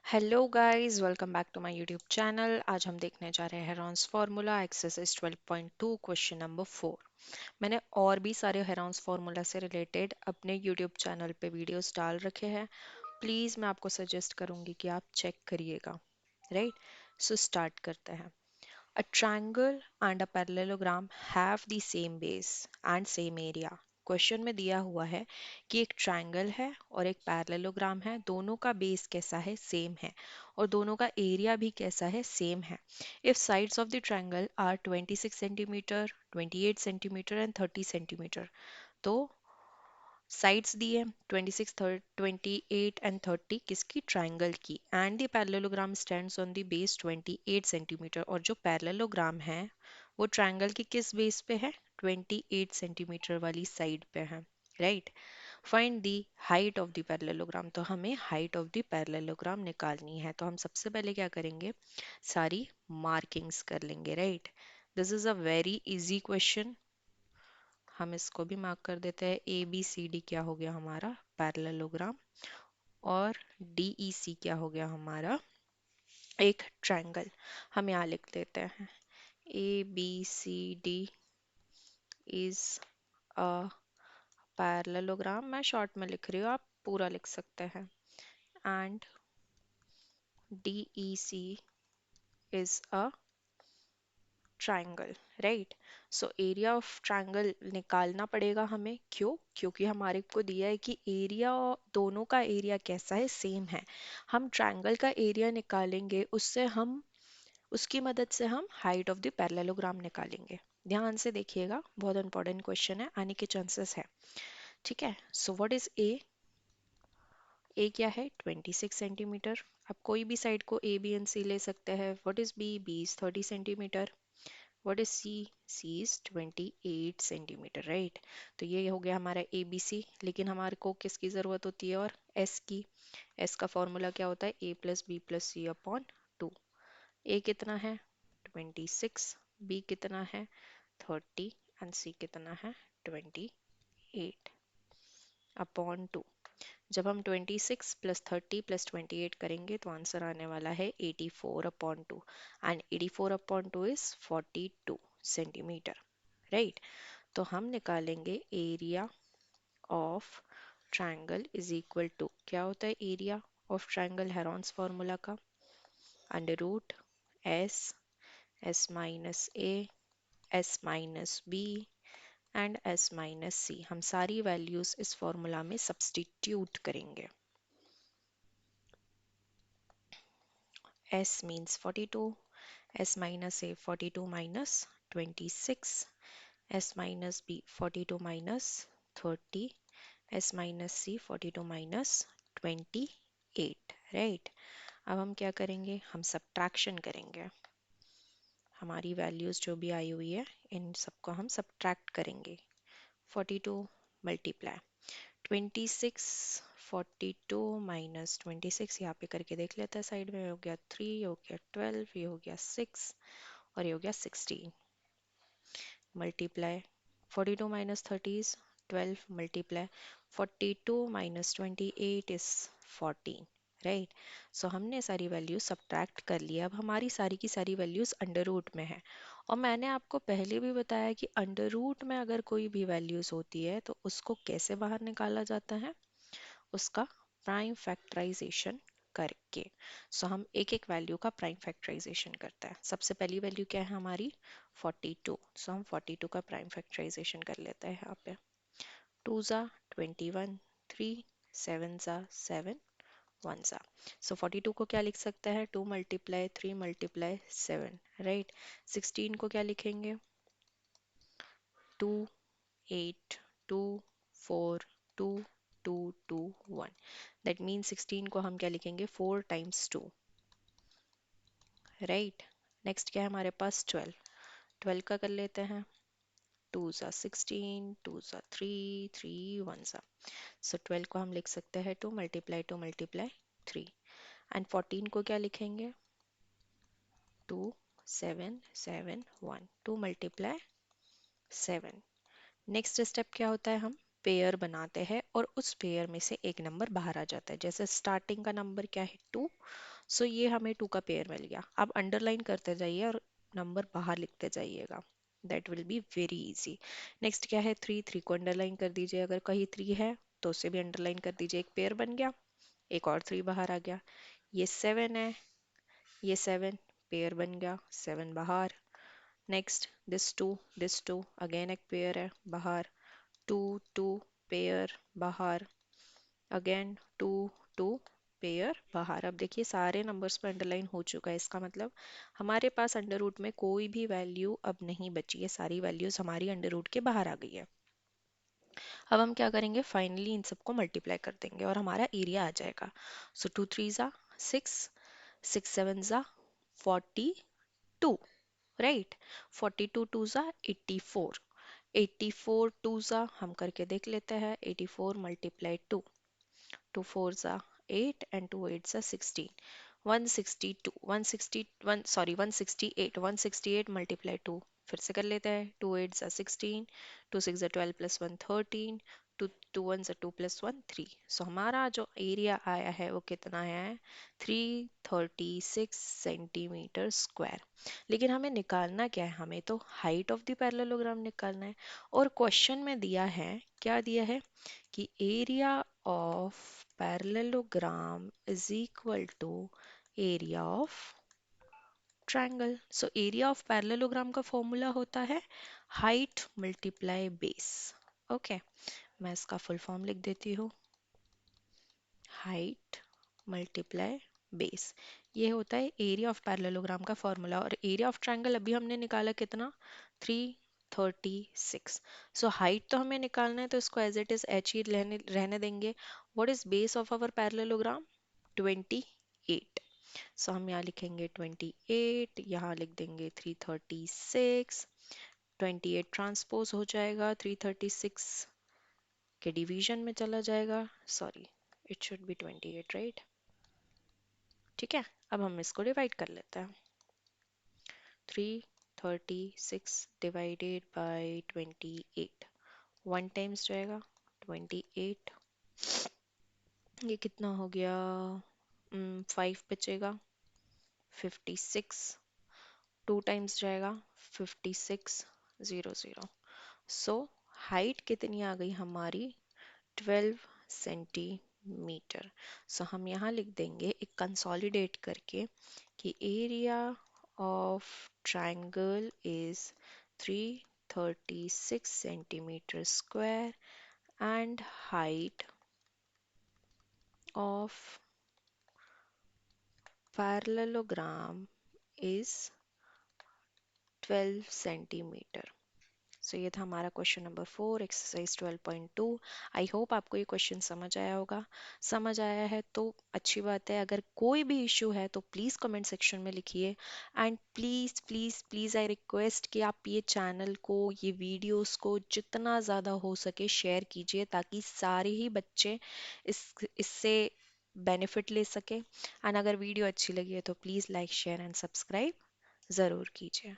Hello guys, welcome back to my YouTube channel. आज हम देखने जा रहे हैं Heron's formula exercise 12.2 question number 4। मैंने और भी सारे हेरॉन्स फार्मूला से रिलेटेड अपने यूट्यूब चैनल पे वीडियोस डाल रखे हैं। प्लीज़ मैं आपको सजेस्ट करूंगी कि आप चेक करिएगा। राइट, सो स्टार्ट करते हैं। A triangle and a parallelogram have the same base and same area। Question में दिया हुआ है कि एक ट्रायंगल है और एक पैरेललोग्राम है, दोनों का बेस कैसा है, सेम है, और दोनों का एरिया भी कैसा है, सेम है। If sides of the triangle are 26 centimetre, 28 centimetre and 30 centimetre, तो साइड्स दिए 26, 28 एंड 30 किसकी, ट्राइंगल की, and the parallelogram stands on the base 28 centimetre, और जो पैरेललोग्राम है वो ट्राइंगल की किस बेस पे है, 28 सेंटीमीटर वाली साइड पे है। Right, find the height of the parallelogram. तो हमें हाइट ऑफ द पैरेललोग्राम निकालनी है, तो हम सबसे पहले क्या करेंगे, सारी मार्किंग्स कर लेंगे। Right, this is a very easy question. हम इसको भी मार्क कर देते हैं। ए बी सी डी क्या हो गया हमारा, पैरेललोग्राम, और डी ई सी क्या हो गया हमारा, एक ट्रायंगल। हम यहाँ लिख देते हैं A B C D is a parallelogram. मैं शॉर्ट में लिख रही हूँ, आप पूरा लिख सकते हैं। And D E C is a triangle. Right, so area of triangle निकालना पड़ेगा हमें। क्यों? क्योंकि हमारे को दिया है कि एरिया, दोनों का एरिया कैसा है, सेम है। हम ट्रायंगल का एरिया निकालेंगे, उससे हम, उसकी मदद से हम हाइट ऑफ द पैरेललोग्राम निकालेंगे। ध्यान से देखिएगा, बहुत इंपॉर्टेंट क्वेश्चन है, आने के चांसेस है। ठीक है, सो व्हाट इज ए? ए क्या है, 26 सेंटीमीटर। आप कोई भी साइड को ए बी एंड सी ले सकते हैं। What is B? B is 30 centimetre. What is C? C is 28 centimetre. Right, तो ये हो गया हमारा ए बी सी। लेकिन हमारे को किसकी ज़रूरत होती है, और S की। S का फॉर्मूला क्या होता है, ए प्लस बी प्लस सी अपॉन 2। ए कितना है, 26, बी कितना है, 30, एंड सी कितना है, 28 अपॉन 2। जब हम 26 प्लस 30 प्लस 28 करेंगे तो आंसर आने वाला है 84 upon 2, and 84 upon 2 is 42 centimetre. Right, तो हम निकालेंगे area of triangle is equal to, क्या होता है area of triangle Heron's formula का, under root S, S minus A, S minus B and S minus C. हम सारी वैल्यूज इस फॉर्मूला में सब्स्टिट्यूट करेंगे। S means 42, S minus A 42 minus 26, S minus B 42 minus 30, S minus C 42 minus 28। Right, अब हम क्या करेंगे, हम सब्ट्रैक्शन करेंगे। हमारी वैल्यूज जो भी आई हुई है इन सबको हम सब्ट्रैक्ट करेंगे। 42 मल्टीप्लाई 26, 42 माइनस 26, यहाँ पे करके देख लेते हैं साइड में। हो गया 3, हो गया 12, ये हो गया 6, और ये हो गया 16। Multiply 42 minus 30 is 12, multiply 42 minus 28 is 14। Right, so हमने सारी वैल्यूज सब्ट्रैक्ट कर लिया। अब हमारी सारी की सारी वैल्यूज अंडर रूट में है, और मैंने आपको पहले भी बताया कि अंडर रूट में अगर कोई भी वैल्यूज होती है तो उसको कैसे बाहर निकाला जाता है, उसका प्राइम फैक्टराइजेशन करके। सो हम एक एक वैल्यू का प्राइम फैक्टराइजेशन करते हैं। सबसे पहली वैल्यू क्या है हमारी, 42। सो हम 42 का प्राइम फैक्टराइजेशन कर लेते हैं यहाँ पे। 2 ज़ा 21, 3 7 ज़ा 7, 1 ज़ा। सो 42 को क्या लिख सकते हैं, 2 मल्टीप्लाई 3 मल्टीप्लाई 7। राइट, 16 को क्या लिखेंगे, 2 8 2 4 2 2 2 1। दैट मीन 16 को हम क्या लिखेंगे, 4 टाइम्स 2। राइट, नेक्स्ट क्या है हमारे पास, 12। 12 का कर लेते हैं। 2 ज़ा 16, 2 ज़ा 3 3 1 ज़ा। सो 12 को हम लिख सकते हैं 2 मल्टीप्लाई 3। एंड 14 को क्या लिखेंगे, 2 7 7 1, 2 मल्टीप्लाई 7। नेक्स्ट स्टेप क्या होता है, हम पेयर बनाते हैं और उस पेयर में से एक नंबर बाहर आ जाता है। जैसे स्टार्टिंग का नंबर क्या है, 2, सो ये हमें 2 का पेयर मिल गया। अब अंडरलाइन करते जाइए और नंबर बाहर लिखते जाइएगा, that will be very easy. Next क्या है, 3, 3 को अंडरलाइन कर दीजिए, अगर कहीं 3 है तो उसे भी अंडरलाइन कर दीजिए, एक पेयर बन गया, एक और 3 बाहर आ गया। ये 7 है, ये 7 पेयर बन गया, 7 बाहर। नेक्स्ट दिस टू अगेन एक पेयर है बाहर, 2 2 पेयर बाहर, अगेन 2 2 पेयर बाहर। अब देखिए सारे नंबर्स पर अंडरलाइन हो चुका है, इसका मतलब हमारे पास अंडर रूट में कोई भी वैल्यू अब नहीं बची है, सारी वैल्यूज हमारी अंडर रूट के बाहर आ गई है। अब हम क्या करेंगे, फाइनली इन सबको मल्टीप्लाई कर देंगे और हमारा एरिया आ जाएगा। सो 2 3 ज़ा 6, 6 7 ज़ा 42, राइट। 42 2 ज़ा 84, 84 2 ज़ा हम करके देख लेते हैं, 84 multiply 2, 2 4s are 8 and 2 8s are 16, 162 161 sorry 168, 168 multiply 2, फिर से कर लेते हैं, 2 8s are 16, 2 6 are 12 plus 1 13, 2 2 1s are 2 plus 1 3। सो हमारा जो एरिया आया है वो कितना है, 336 सेंटीमीटर स्क्वायर। लेकिन हमें निकालना क्या है, हमें तो हाइट ऑफ द पैरेललोग्राम निकालना है। और क्वेश्चन में दिया है, क्या दिया है कि area of parallelogram is equal to area of triangle. So area of parallelogram का फॉर्मूला होता है हाइट मल्टीप्लाई बेस। ओके, मैं इसका फुल फॉर्म लिख देती हूँ, हाइट मल्टीप्लाई बेस। ये होता है एरिया ऑफ पैरेललोग्राम का फॉर्मूला। और एरिया ऑफ ट्रायंगल अभी हमने निकाला कितना, 336। सो हाइट तो हमें निकालना है, तो इसको एज इट इज एच ही रहने रहने देंगे। What is base of our parallelogram, 28। So हम यहाँ लिखेंगे 28, यहाँ लिख देंगे 336, 28 ट्रांसपोज हो जाएगा 336 के डिवीजन में चला जाएगा, sorry it should be 28, right. ठीक है, अब हम इसको डिवाइड कर लेते हैं, 336 डिवाइडेड बाय 28, 1 टाइम्स जाएगा 28, ये कितना हो गया, 5 बचेगा 56, 2 टाइम्स जाएगा 56 0 0। सो हाइट कितनी आ गई हमारी, 12 सेंटीमीटर। सो हम यहाँ लिख देंगे एक कंसोलिडेट करके कि area of triangle is 336 centimetre square and height of parallelogram is 12 centimetre. So ये था हमारा question number 4, exercise 12.2। I hope आपको ये क्वेश्चन समझ आया होगा। समझ आया है तो अच्छी बात है, अगर कोई भी इशू है तो प्लीज़ कमेंट सेक्शन में लिखिए। And please please please I request कि आप ये चैनल को, ये वीडियोस को जितना ज़्यादा हो सके शेयर कीजिए, ताकि सारे ही बच्चे इससे बेनिफिट ले सके। एंड अगर वीडियो अच्छी लगी है तो please like share and subscribe ज़रूर कीजिए।